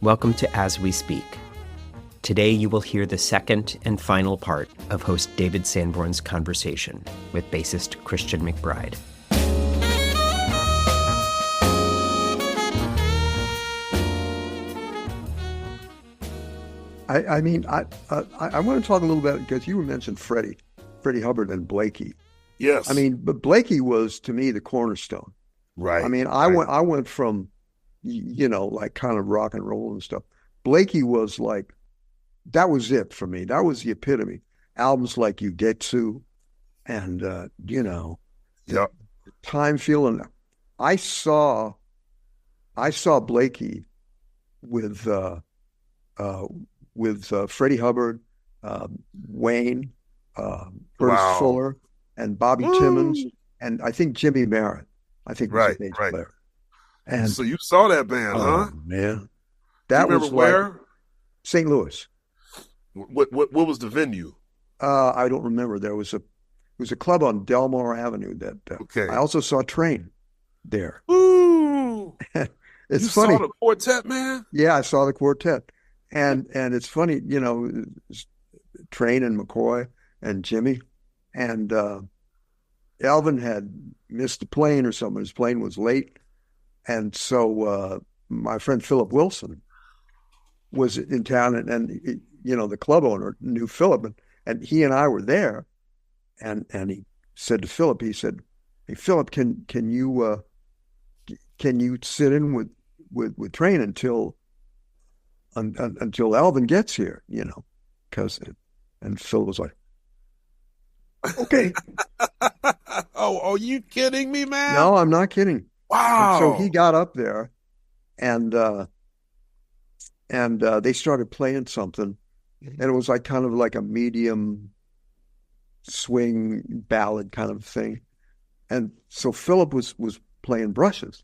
Welcome to As We Speak. Today you will hear the second and final part of host David Sanborn's conversation with bassist Christian McBride. I want to talk a little bit, because you mentioned Freddie Hubbard and Blakey. Yes. I mean, but Blakey was, to me, the cornerstone. Right. I mean, I went from, like kind of rock and roll and stuff. Blakey was like, that was it for me. That was the epitome. Albums like You Get To and, Yep. Time Feeling. I saw Blakey with Freddie Hubbard, Wayne, Curtis Fuller, and Bobby Timmons, and I think Jimmy Merritt. I think was the bass player. And so you saw that band, huh? Man, that was where? Like St. Louis. What was the venue? I don't remember. There was a club on Delmar Avenue that. Okay. I also saw Train there. Ooh, it's you funny. Saw the quartet, man? Yeah, I saw the quartet. And it's funny, Train and McCoy and Jimmy, and Alvin had missed the plane or something. His plane was late, and so my friend Philip Wilson was in town, and the club owner knew Philip, and he and I were there, and he said to Philip, he said, "Hey Philip, can you sit in with Train until Alvin gets here, because," and Phil was like, "Okay." Oh, are you kidding me, man? No, I'm not kidding. Wow. And so he got up there, and they started playing something, and it was like kind of like a medium swing ballad kind of thing. And so Philip was playing brushes,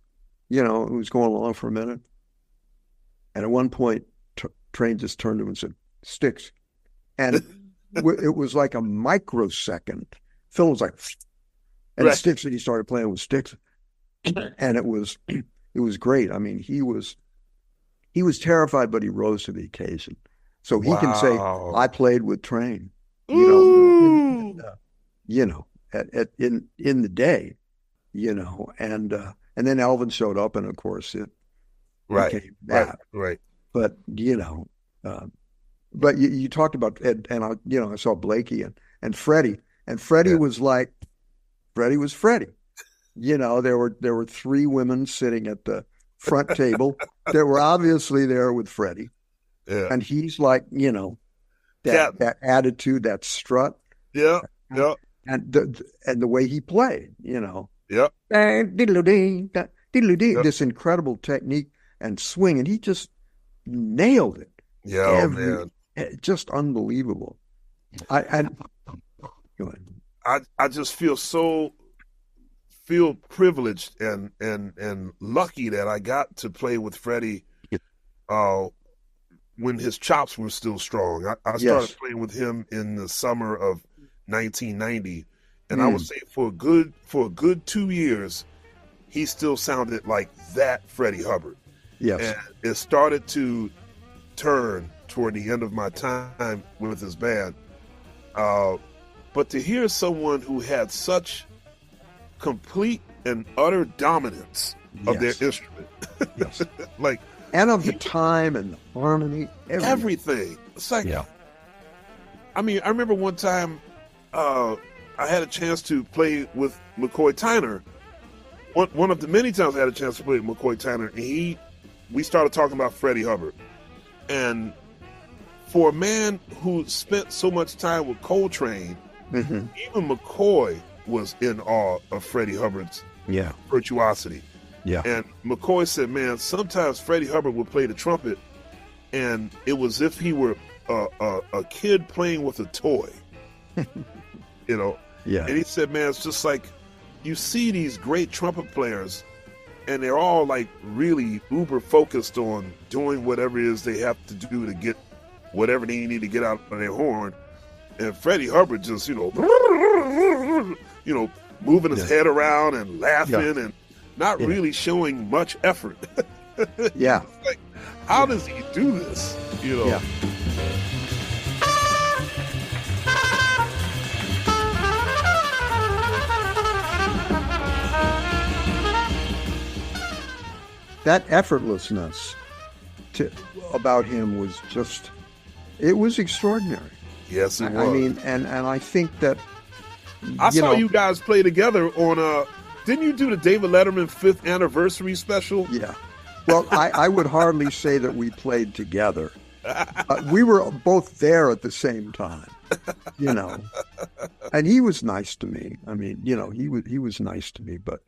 it was going along for a minute. And at one point, Train just turned to him and said, "Sticks." And it was like a microsecond. Phil was like, and Sticks, and he started playing with Sticks. And it was great. I mean, he was terrified, but he rose to the occasion. So he can say, "I played with Train," in the day, and then Alvin showed up, and of course it became that. Right. But but you talked about and I saw Blakey and Freddie, and Freddie was like, Freddie was Freddie. There were three women sitting at the front table that were obviously there with Freddie. Yeah. And he's like, that attitude, that strut. Yeah. Yeah. And the way he played, Yep. Diddle-dee, Yep. this incredible technique and swing, and he just nailed it. Yeah, man. Just unbelievable. Go ahead. I just feel privileged and lucky that I got to play with Freddie when his chops were still strong. I started playing with him in the summer of 1990, and I would say for a good 2 years, he still sounded like that Freddie Hubbard. Yes. And it started to turn toward the end of my time with his band. But to hear someone who had such complete and utter dominance of their instrument, and of the time and the harmony, everything. It's like, I mean, I remember one time I had a chance to play with McCoy Tyner. One of the many times I had a chance to play with McCoy Tyner, and we started talking about Freddie Hubbard. And for a man who spent so much time with Coltrane, even McCoy was in awe of Freddie Hubbard's virtuosity. Yeah. And McCoy said, man, sometimes Freddie Hubbard would play the trumpet, and it was as if he were a kid playing with a toy. Yeah. And he said, man, it's just like you see these great trumpet players, and they're all like really uber focused on doing whatever it is they have to do to get whatever they need to get out of their horn. And Freddie Hubbard just, moving his head around and laughing and not really showing much effort. Yeah. Like, how does he do this? You know. Yeah. That effortlessness about him was just, it was extraordinary. Yes, it was. I mean, and I think that I saw you guys play together on didn't you do the David Letterman 5th anniversary special? Yeah. Well, I would hardly say that we played together. We were both there at the same time, you know. And he was nice to me. I mean, you know, he was nice to me, but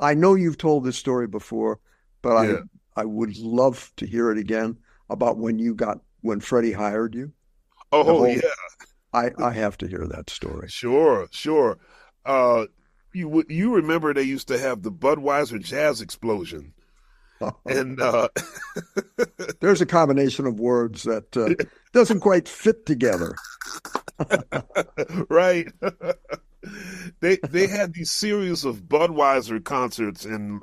I know you've told this story before, but Yeah. I would love to hear it again about when Freddie hired you. Oh, yeah. I have to hear that story. Sure. You remember they used to have the Budweiser Jazz Explosion. And there's a combination of words that doesn't quite fit together. Right. They had these series of Budweiser concerts, and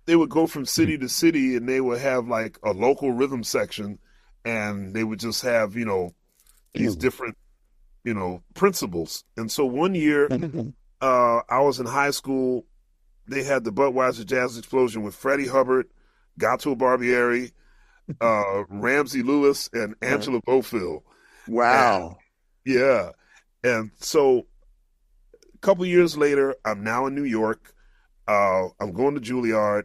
they would go from city to city, and they would have like a local rhythm section, and they would just have, you know, these different, you know, principles. And so one year, I was in high school. They had the Budweiser Jazz Explosion with Freddie Hubbard, Gato Barbieri, Ramsey Lewis, and Angela Bofill. Wow. And, yeah. And so a couple years later, I'm now in New York. I'm going to Juilliard,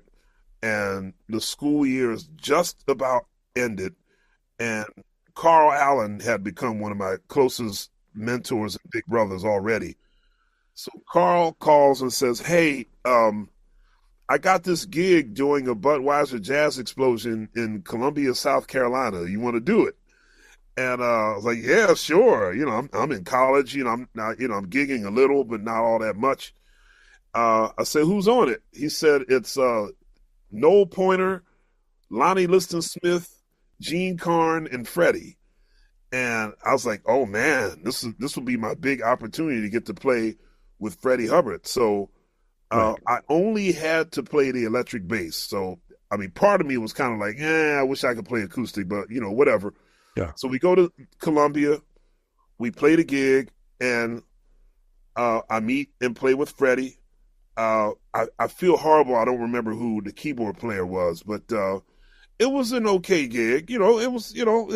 and the school year is just about ended. And Carl Allen had become one of my closest mentors and big brothers already. So Carl calls and says, "Hey, I got this gig doing a Budweiser Jazz Explosion in Columbia, South Carolina. You want to do it?" And I was like, "Yeah, sure. You know, I'm in college. You know, I'm gigging a little, but not all that much." I said, "Who's on it?" He said, "It's Noel Pointer, Lonnie Liston Smith, Gene Carn, and Freddie." And I was like, "Oh man, this will be my big opportunity to get to play with Freddie Hubbard." So I only had to play the electric bass. So, I mean, part of me was kind of like, I wish I could play acoustic, but, you know, whatever. Yeah. So we go to Columbia, we play the gig, and I meet and play with Freddie. I feel horrible. I don't remember who the keyboard player was, but it was an okay gig. You know, it was, you know,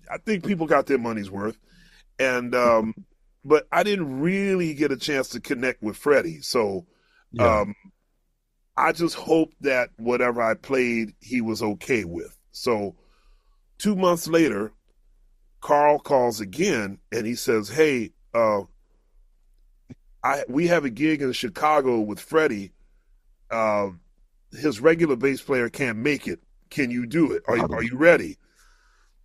I think people got their money's worth. And but I didn't really get a chance to connect with Freddie. So I just hoped that whatever I played, he was okay with. So 2 months later, Carl calls again, and he says, "Hey, we have a gig in Chicago with Freddie. His regular bass player can't make it. Can you do it? Are you ready?"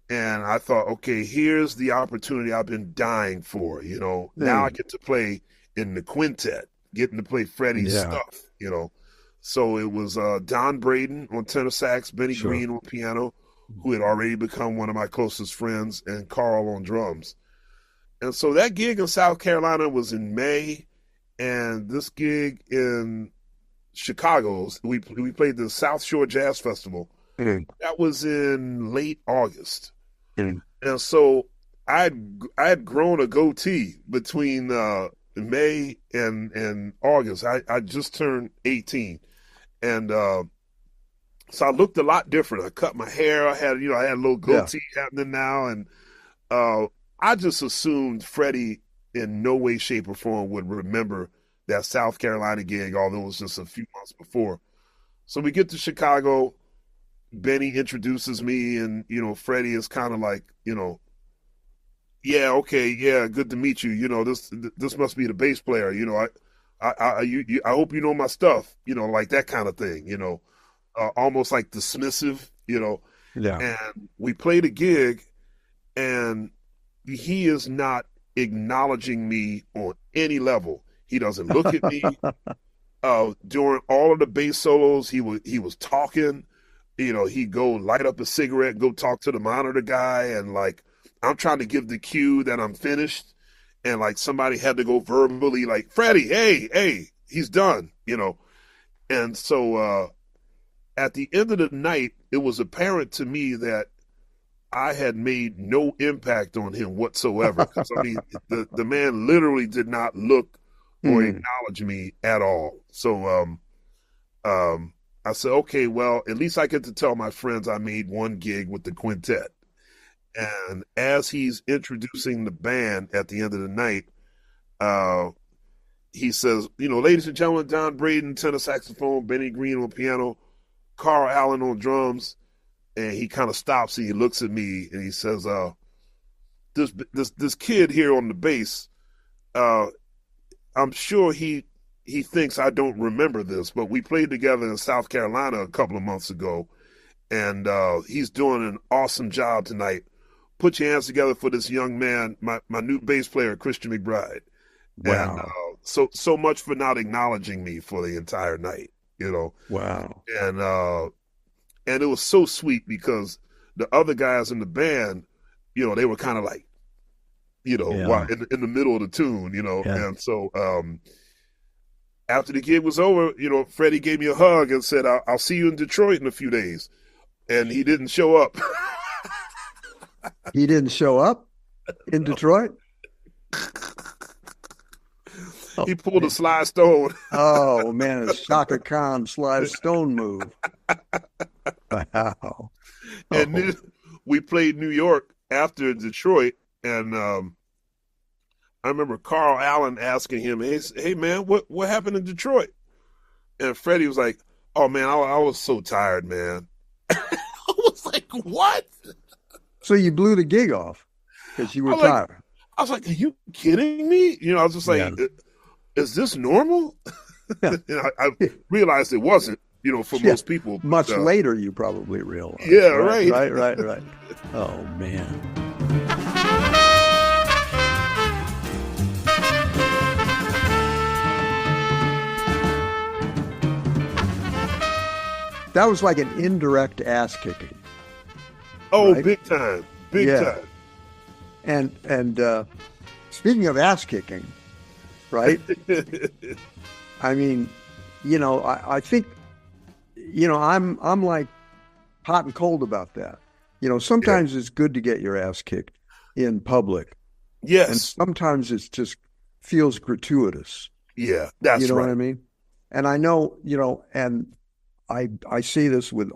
And I thought, okay, here's the opportunity I've been dying for, you know. Now I get to play in the quintet, getting to play Freddie's stuff, you know. So it was Don Braden on tenor sax, Benny Green on piano, who had already become one of my closest friends, and Carl on drums. And so that gig in South Carolina was in May, and this gig in Chicago, we played the South Shore Jazz Festival. That was in late August. And so I had grown a goatee between May and August. I just turned 18, and so I looked a lot different. I cut my hair. I had a little goatee happening now, and I just assumed Freddie in no way, shape, or form would remember that South Carolina gig, although it was just a few months before. So we get to Chicago. Benny introduces me, and, you know, Freddie is kind of like, you know, "Yeah, okay, yeah, good to meet you. You know, this must be the bass player. You know, I hope you know my stuff. You know, like that kind of thing. You know, almost like dismissive. You know." Yeah. And we played a gig, and he is not acknowledging me on any level. He doesn't look at me. During all of the bass solos, he was talking. You know, he'd go light up a cigarette, go talk to the monitor guy, and like I'm trying to give the cue that I'm finished, and like somebody had to go verbally like, "Freddie, hey, he's done," you know. And so at the end of the night, it was apparent to me that I had made no impact on him whatsoever. Because I mean, the man literally did not look or acknowledge me at all. So I said, okay, well, at least I get to tell my friends I made one gig with the quintet. And as he's introducing the band at the end of the night, he says, ladies and gentlemen, Don Braden, tenor saxophone, Benny Green on piano, Carl Allen on drums. And he kind of stops and he looks at me and he says, this kid here on the bass, I'm sure he thinks I don't remember this, but we played together in South Carolina a couple of months ago, and he's doing an awesome job tonight. Put your hands together for this young man, my new bass player, Christian McBride. Wow. And so much for not acknowledging me for the entire night, Wow. And it was so sweet because the other guys in the band, they were kind of like, while in the middle of the tune, and so after the gig was over, Freddie gave me a hug and said, I'll see you in Detroit in a few days. And he didn't show up. He didn't show up in Detroit? He pulled a Sly Stone. Oh, man, a Shaka Khan Sly Stone move. Wow. And then we played New York after Detroit, and I remember Carl Allen asking him, hey man, what happened in Detroit? And Freddie was like, oh man, I was so tired, man. I was like, what? So you blew the gig off because you were tired. I was like, are you kidding me? I was just like, is this normal? Yeah. I realized it wasn't, for most people. Much later, you probably realized. Yeah, right. Right. Oh, man. That was like an indirect ass kicking. Oh, right? Big time. Big time. And speaking of ass kicking, right? I mean, I think, I'm like hot and cold about that. Sometimes it's good to get your ass kicked in public. Yes. And sometimes it just feels gratuitous. Yeah, that's right. You know what I mean? And I know, and I see this with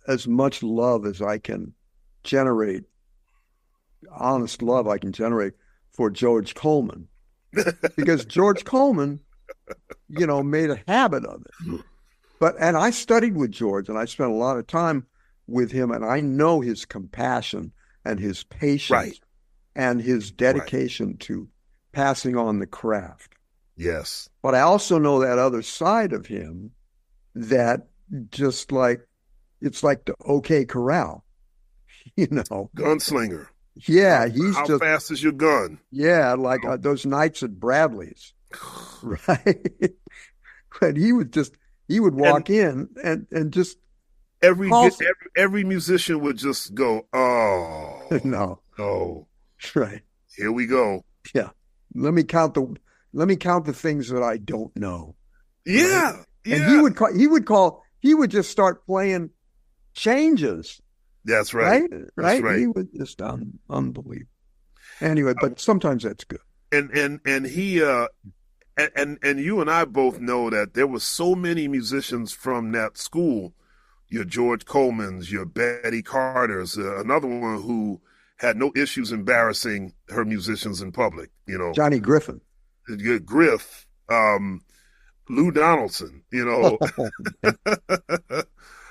as much love as I can generate, honest love I can generate for George Coleman. Because George Coleman, made a habit of it. And I studied with George and I spent a lot of time with him, and I know his compassion and his patience and his dedication to passing on the craft. Yes. But I also know that other side of him that just it's like the OK Corral, Gunslinger. Yeah, how fast is your gun? Yeah, like those nights at Bradley's, right? But he would walk in and just every musician would just go, oh no, right, here we go. Yeah, let me count the things that I don't know. Yeah, right? Yeah. And he would just start playing changes. That's right. Right. Right. He was just unbelievable. Anyway, but sometimes that's good. And he and you and I both know that there were so many musicians from that school. Your George Colemans, your Betty Carters, another one who had no issues embarrassing her musicians in public. Johnny Griffin, Griff, Lou Donaldson.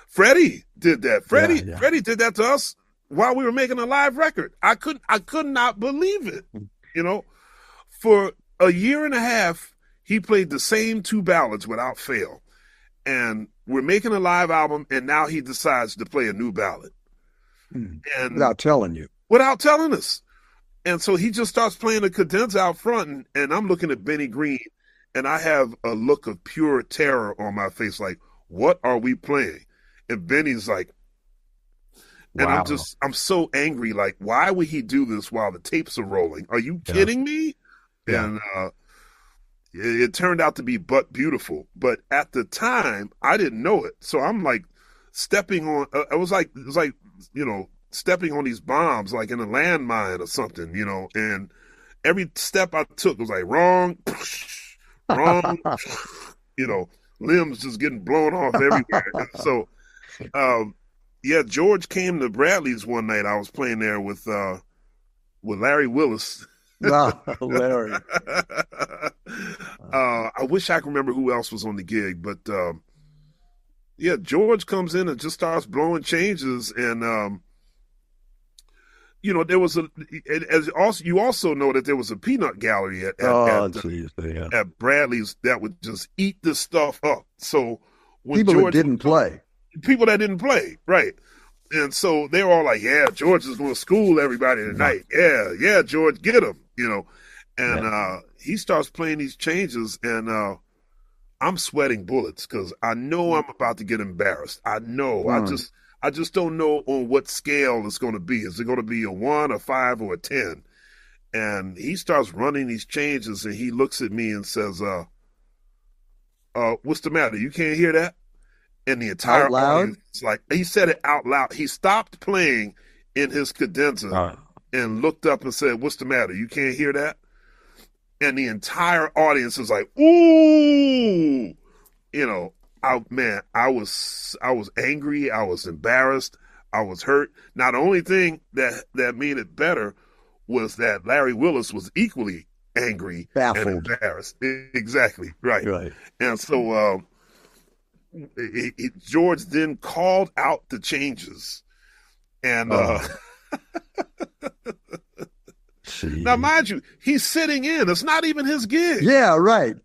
Freddie did that. Freddie did that to us while we were making a live record. I could not believe it. For a year and a half, he played the same two ballads without fail. And we're making a live album, and now he decides to play a new ballad. And without telling you. Without telling us. And so he just starts playing a cadenza out front, and I'm looking at Benny Green, and I have a look of pure terror on my face, like, what are we playing? And Benny's like, and wow. I'm so angry. Like, why would he do this while the tapes are rolling? Are you kidding me? Yeah. And it turned out to be but beautiful. But at the time, I didn't know it. So I'm like stepping on. It was like stepping on these bombs, like in a landmine or something, And every step I took was like wrong, wrong, limbs just getting blown off everywhere. So, George came to Bradley's one night. I was playing there with Larry Willis. Larry. I wish I could remember who else was on the gig, but George comes in and just starts blowing changes, and there was you also know that there was a peanut gallery at Bradley's that would just eat this stuff up. So when people that didn't play, right? And so they were all like, "Yeah, George is going to school everybody tonight. Yeah, George, get him." And he starts playing these changes, and I'm sweating bullets because I know I'm about to get embarrassed. I know. I just don't know on what scale it's going to be. Is it going to be a 1, a 5, or a 10? And he starts running these changes, and he looks at me and says, "What's the matter? You can't hear that?" And the entire audience, he said it out loud. He stopped playing in his cadenza and looked up and said, "What's the matter? You can't hear that?" And the entire audience was like, "Ooh!" I was angry. I was embarrassed. I was hurt. Now, the only thing that made it better was that Larry Willis was equally angry, baffled, and embarrassed. Exactly. Right. And so George then called out the changes. And now, mind you, he's sitting in. It's not even his gig. Yeah, right.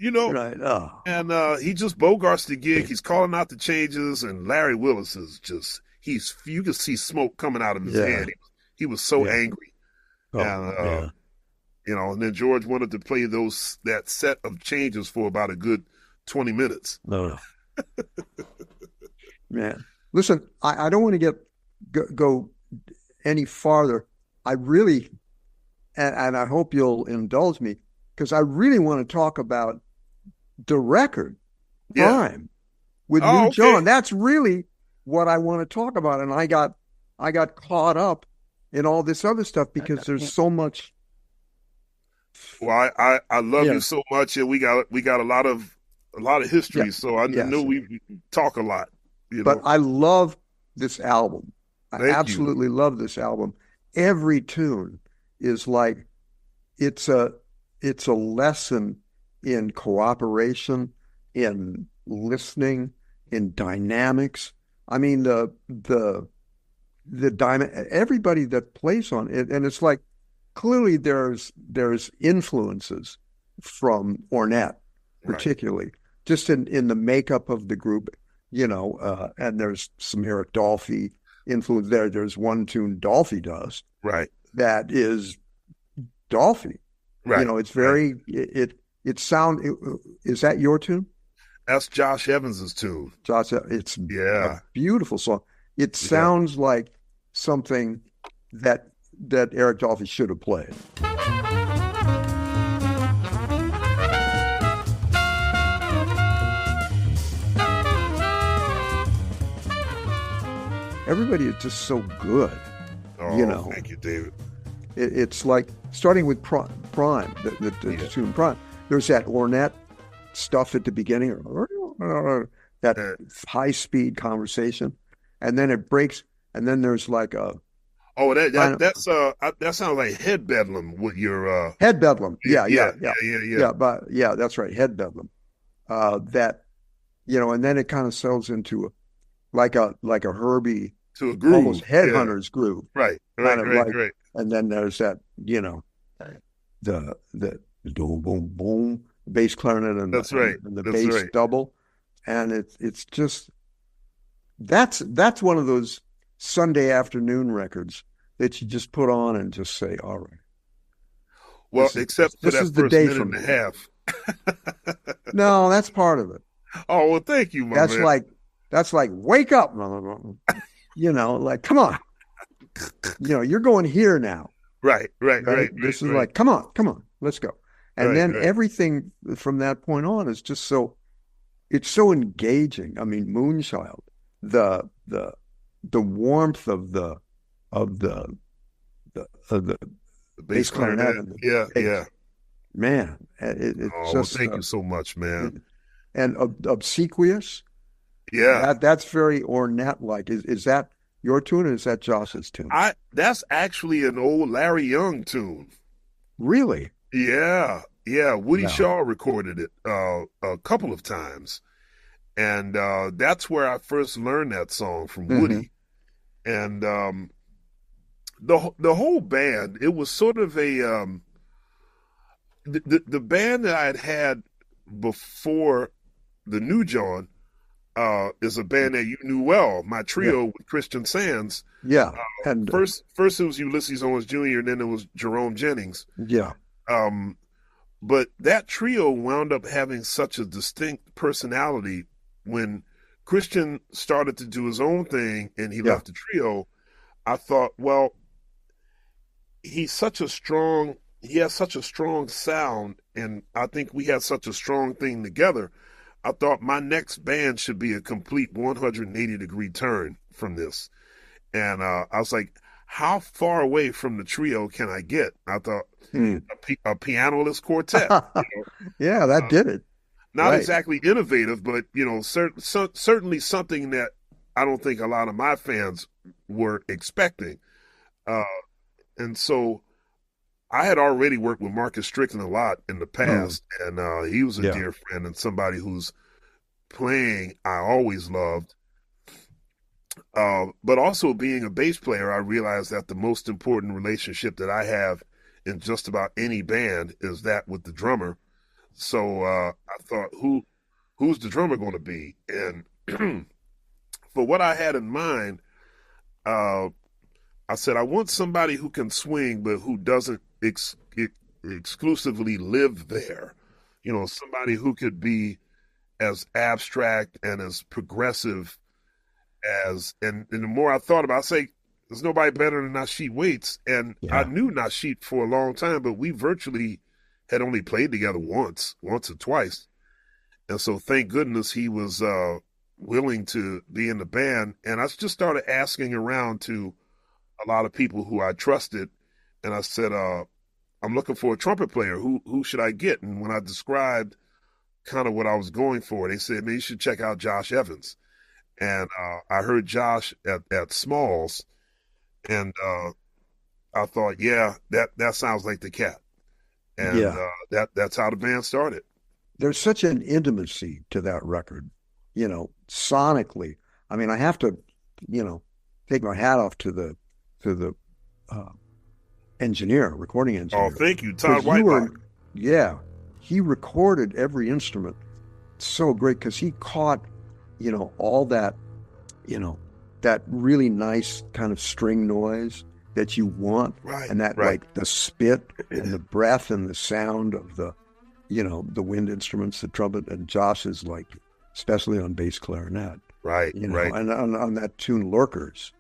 Right. And he just bogarts the gig. He's calling out the changes, and Larry Willis is just, you can see smoke coming out of his head. He was so angry. And then George wanted to play that set of changes for about a good 20 minutes. No. Man, listen, I don't want to go any farther. I really, and I hope you'll indulge me, because I really want to talk about the record, Prime, with New John. That's really what I want to talk about. And I got caught up in all this other stuff because there's so much. Well, I love you so much, and we got a lot of history, so I knew we talk a lot. But I love this album. I absolutely love this album. Every tune is like it's a lesson in cooperation, in listening, in dynamics. I mean, the everybody that plays on it, and it's like clearly there's influences from Ornette, particularly just in the makeup of the group, and there's some Eric Dolphy influence there. There's one tune Dolphy does, right, that is Dolphy. Right. It's very is that your tune? That's Josh Evans's tune. It's a beautiful song. It sounds like something that Eric Dolphy should have played. Everybody is just so good. Thank you, David. It's like starting with Prime, the tune Prime. There's that Ornette stuff at the beginning, that high-speed conversation, and then it breaks, and then there's like a that sounds like Head Bedlam with your Head Bedlam. Yeah, that's right, Head Bedlam. And then it kind of sells into like a Herbie, to a groove, almost Headhunters groove, right. And then there's that, the boom, boom, boom, bass clarinet and the bass double, and it's just that's one of those Sunday afternoon records that you just put on and just say, all right. Well, except for that first minute and a half. No, that's part of it. Oh, well, thank you, man. That's like wake up, like come on. You're going here now. Right. This is like, come on, let's go. And then everything from that point on is just it's so engaging. I mean, Moonchild, the warmth of the the bass clarinet and Yeah, bass, yeah. man, it's Oh, well, just thank you so much, man. and obsequious. Yeah. That's very Ornette like. Is that your tune or is that Josh's tune? That's actually an old Larry Young tune. Really? Yeah, yeah. Woody Yeah. Shaw recorded it a couple of times, and that's where I first learned that song from Woody. And the whole band, it was sort of a the band that I had before the New John is a band that you knew well. My trio with Christian Sands. Yeah. And first it was Ulysses Owens Jr. and then it was Jerome Jennings. yeah. But that trio wound up having such a distinct personality when Christian started to do his own thing and he left the trio. I thought, well, he has such a strong sound, and I think we had such a strong thing together. I thought my next band should be a complete 180-degree turn from this. And I was like, how far away from the trio can I get? I thought a pianoless quartet. Yeah, that did it. Not exactly innovative, but certainly something that I don't think a lot of my fans were expecting. And so I had already worked with Marcus Strickland a lot in the past, and he was a dear friend and somebody whose playing I always loved. But also being a bass player, I realized that the most important relationship that I have in just about any band is that with the drummer. So I thought, who's the drummer going to be? And for what I had in mind, I said, I want somebody who can swing, but who doesn't exclusively live there. Somebody who could be as abstract and as progressive and the more I thought about it, I say, there's nobody better than Nasheed Waits. And I knew Nasheed for a long time, but we virtually had only played together once or twice. And so thank goodness he was willing to be in the band. And I just started asking around to a lot of people who I trusted. And I said, I'm looking for a trumpet player. Who should I get? And when I described kind of what I was going for, they said, man, you should check out Josh Evans. And I heard Josh at Smalls, and I thought, that sounds like the cat. And that's how the band started. There's such an intimacy to that record, sonically. I mean, I have to, take my hat off to the recording engineer. Oh, thank you, Todd Whitebach. He recorded every instrument so great because he caught all that, that really nice kind of string noise that you want. Right. And that like the spit and the breath and the sound of the, the wind instruments, the trumpet, and Josh is like, especially on bass clarinet. Right. Right. And on that tune, Lurkers,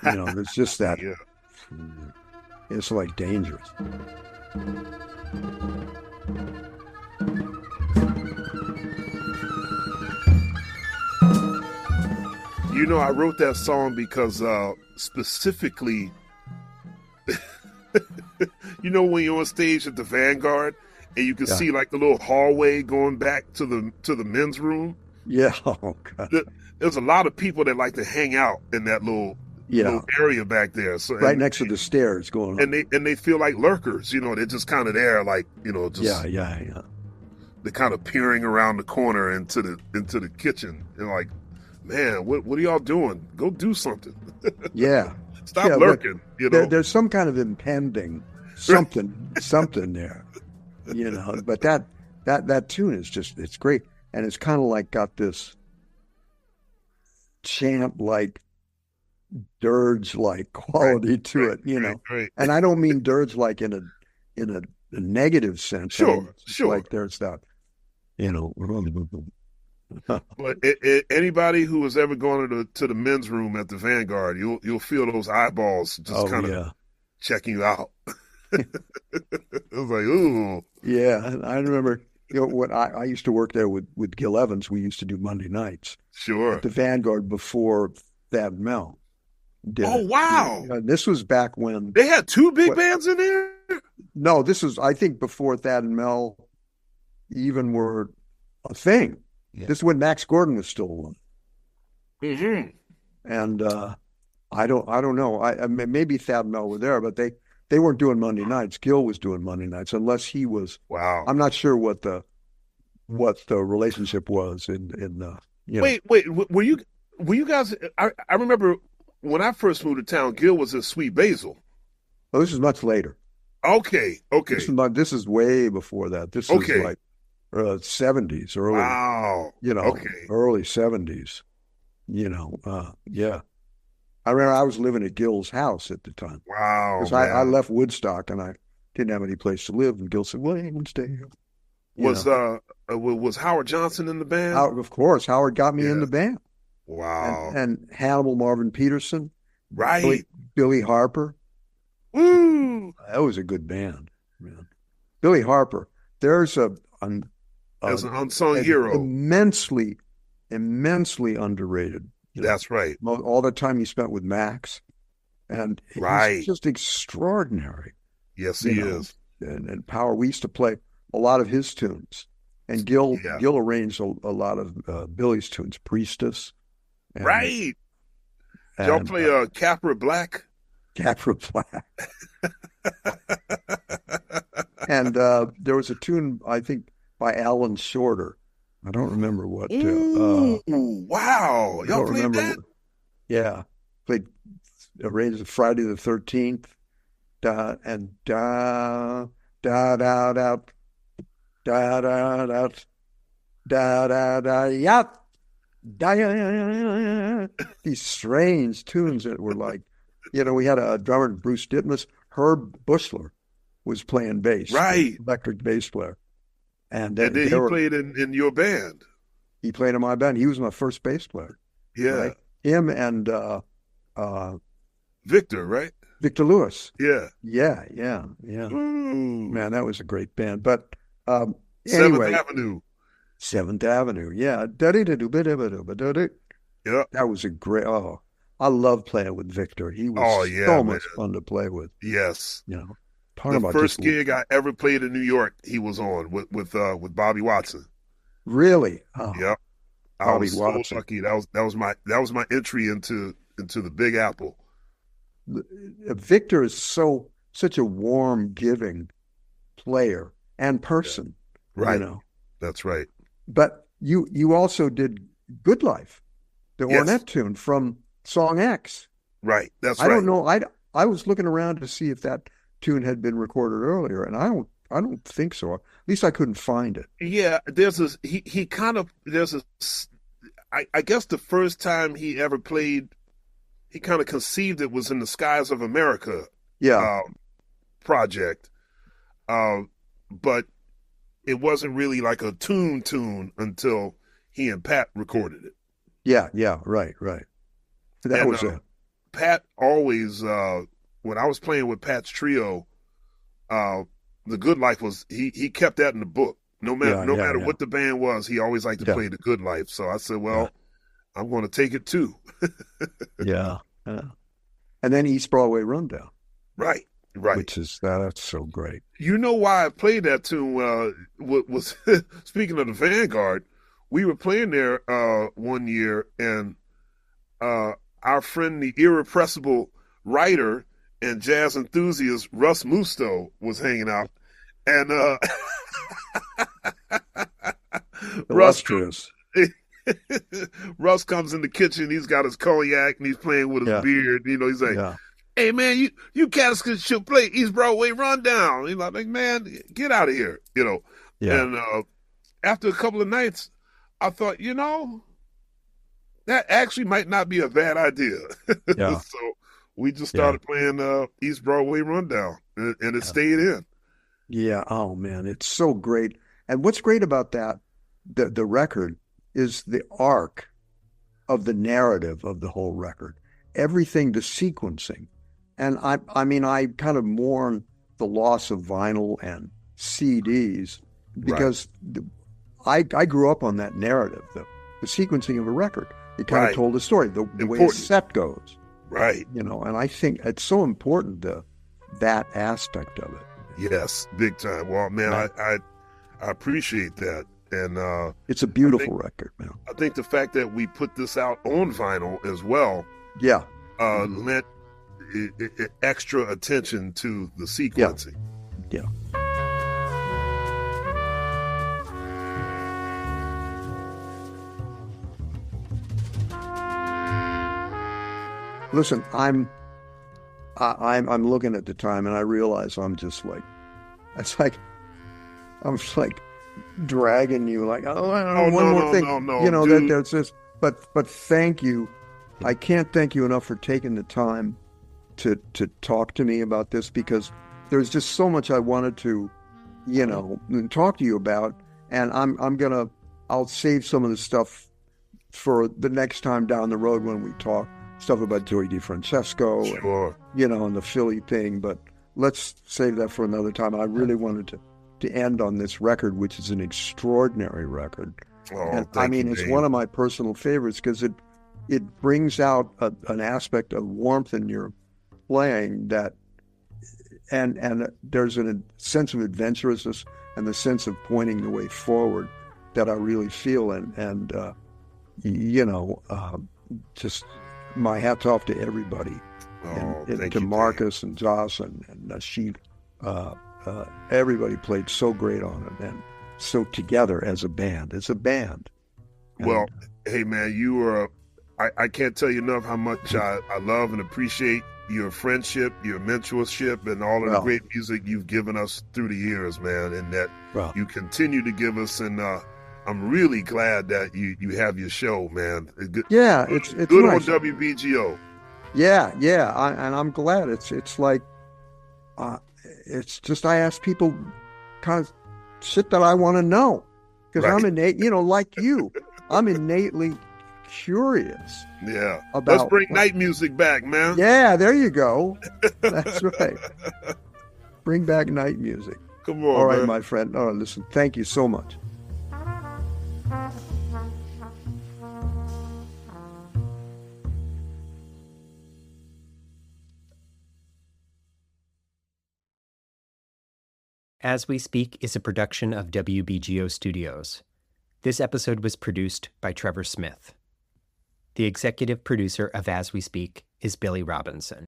there's just that, it's like dangerous. I wrote that song because specifically, when you're on stage at the Vanguard and you can see like the little hallway going back to the men's room. Yeah. Oh, God. There's a lot of people that like to hang out in that little area back there. So right next to the stairs going up. And they feel like lurkers, they're just kind of there, like, just they're kind of peering around the corner into the kitchen and like, man, what are y'all doing? Go do something. Yeah. Stop lurking. There's some kind of impending something there. But that tune is just, it's great. And it's kind of like got this chant like dirge like quality to it, Right. And I don't mean dirge like in a negative sense. Sure. Like there's that, But anybody who has ever gone to the men's room at the Vanguard, you'll feel those eyeballs just kind of checking you out. It was like, ooh. Yeah, I remember When I used to work there with Gil Evans, we used to do Monday nights Sure. at the Vanguard before Thad Mel did Oh, it. wow. This was back when They had two big bands in there? no, this was I think before Thad and Mel even were a thing. Yeah. This is when Max Gordon was still one. Mm-hmm. And I don't know. I mean, maybe Thad and Mel were there, but they weren't doing Monday nights. Gil was doing Monday nights, unless he was. Wow. I'm not sure what the relationship was in Wait, were you guys? I remember when I first moved to town, Gil was at Sweet Basil. Well, this is much later. Okay. This is way before that. This is like 70s, early. Wow. Early 70s. Yeah. I remember I was living at Gil's house at the time. Wow. Because I left Woodstock and I didn't have any place to live, and Gil said, "Well, you can stay here." Was Howard Johnson in the band? Of course, Howard got me in the band. Wow. And Hannibal Marvin Peterson, Right. Billy Harper. Woo! That was a good band, man. Billy Harper. There's as an unsung hero, immensely underrated. That's right. All the time he spent with Max, and he's just extraordinary. Yes, he is. And Power. We used to play a lot of his tunes, and Gil arranged a lot of Billy's tunes. Priestess, right? Did y'all play Capra Black? Capra Black. And there was a tune, I think, by Alan Shorter. I don't remember what. Wow! Y'all played that? Played arranged Friday the 13th. Da and da da da da da da da da da da yap da. These strange tunes that were like, we had a drummer, Bruce Ditmas. Herb Bushler was playing bass, right? Electric bass player, and then he played in your band. He played in my band. He was my first bass player. Yeah, right? Him and Victor, right? Victor Lewis. Yeah. Ooh. Man, that was a great band. But anyway, Seventh Avenue. Yeah. Yeah. That was a great. Oh, I love playing with Victor. He was so much fun to play with. Yes. The first gig I ever played in New York, he was on with Bobby Watson. Really? Oh, yep. I was so lucky. That was my entry into the Big Apple. Victor is such a warm, giving player and person. Right. That's right. But you also did Good Life, the Ornette tune from Song X. Right. That's right. I don't know. I was looking around to see if that tune had been recorded earlier, and I don't think so. At least I couldn't find it. Yeah, I guess the first time he ever played, he kind of conceived it was in the Skies of America project. But it wasn't really like a tune until he and Pat recorded it. Yeah, right. That was it. Pat always, when I was playing with Pat's trio, The Good Life was, he kept that in the book. No matter what the band was, he always liked to play The Good Life. So I said, I'm going to take it too. Yeah. And then East Broadway Rundown. Right. Which is, that's so great. You know why I played that tune was speaking of the Vanguard, we were playing there one year, and our friend, the irrepressible writer and jazz enthusiast Russ Musto was hanging out. And Russ comes in the kitchen. He's got his cognac and he's playing with his beard. He's like, "Hey man, you cats should play East Broadway Rundown." He's like, "Man, get out of here," And after a couple of nights, I thought, that actually might not be a bad idea. Yeah. So we just started playing East Broadway Rundown, and it stayed in. Yeah. Oh man, it's so great. And what's great about that, the record, is the arc of the narrative of the whole record. Everything, the sequencing. And I mean, I kind of mourn the loss of vinyl and CDs, because I grew up on that narrative, the sequencing of a record. It kind of told a story, the way a set goes. Right. You know, and I think it's so important, that aspect of it. Yes, big time. Well, man, I appreciate that. And it's a beautiful record, man. I think the fact that we put this out on vinyl as well, lent extra attention to the sequencing. Yeah. Listen, I'm looking at the time and I realize I'm just like, I'm just like dragging you like, one more thing. No, you know, dude. that there's this, but thank you. I can't thank you enough for taking the time to talk to me about this, because there's just so much I wanted to, talk to you about. And I'll save some of the stuff for the next time down the road when we talk. Stuff about Joey DeFrancesco, and the Philly thing, but let's save that for another time. I really wanted to end on this record, which is an extraordinary record. And I mean, it's one of my personal favorites because it brings out an aspect of warmth in your playing that, and there's a sense of adventurousness and the sense of pointing the way forward that I really feel, and just. My hat's off to everybody, and to Marcus and Joss and Nasheed. Everybody played so great on it, and so together as a band. It's a band. Well, hey man, you are. I can't tell you enough how much I love and appreciate your friendship, your mentorship, and all of the great music you've given us through the years, man, and that you continue to give us. And I'm really glad that you have your show, man. It's good nice. On WBGO. Yeah, and I'm glad. It's like, it's just I ask people kind of shit that I want to know, because I'm innate, like you, I'm innately curious. Yeah. About, let's bring night music back, man. Yeah, there you go. That's right. Bring back night music. Come on, all right, man. my friend. Oh, listen, thank you so much. As We Speak is a production of WBGO Studios. This episode was produced by Trevor Smith. The executive producer of As We Speak is Billy Robinson.